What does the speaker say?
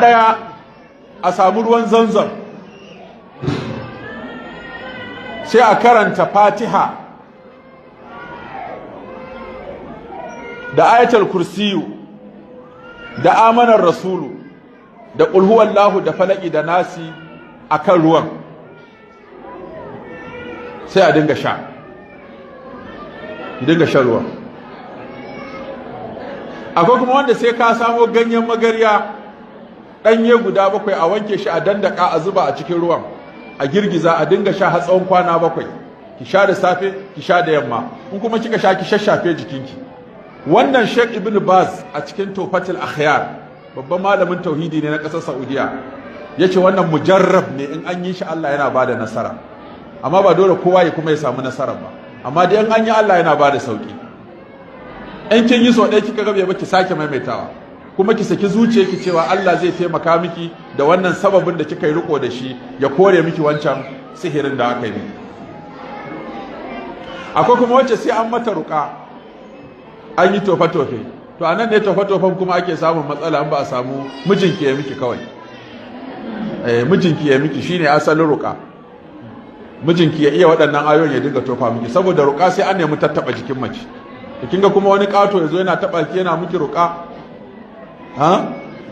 ɗaya a samu ruwan zanzam sai a karanta fatiha da ayatul kursiyu da amanar rasulu da ƙulhuwallahu da falaki da nasi a kan ruwan sai a dinga sha ruwan. Akwai kuma wanda sai ka samo ganyen magarya ɗanye guda 7 a wanke shi a dandaka a zuba a cikin ruwan a girgiza a dinga sha har tsawon kwana 7 ki sha da safe ki sha da yamma in kuma kika sha ki shashafe jikinki. Wannan Sheikh Ibn Baz a cikin Tuhfatul Akhyar babban malamin tauhidi ne na ƙasar Saudiya yace wannan mujarrab ne, in an yi shi Allah yana bada nasara, amma ba dole kowa ya kuma ya samu nasara ba, amma dai in an yi Allah yana bada sauki. In kin yi so ɗaya kika gabe ba ki sake maimaitawa, kuma ki saki zuciyarki cewa Allah zai taimaka miki da wannan sababin da kika yi riko da shi ya kore miki wancan sihirin da aka yi. Akwai kuma wacce sai an mata ruka an yi tofe-tofe, to a nan ne tofe-tofen kuma ake samun matsala in ba a samu mijinki ya miki kawai. Mijinki ya miki shine asalin ruka, mijinki ya iya waɗannan ayoyin ya dinga tofa miki, saboda ruka sai an nemi tattaɓa jikin mace. Kin ga kuma wani ƙato ya zo yana taɓa ki yana miki ruka, ha?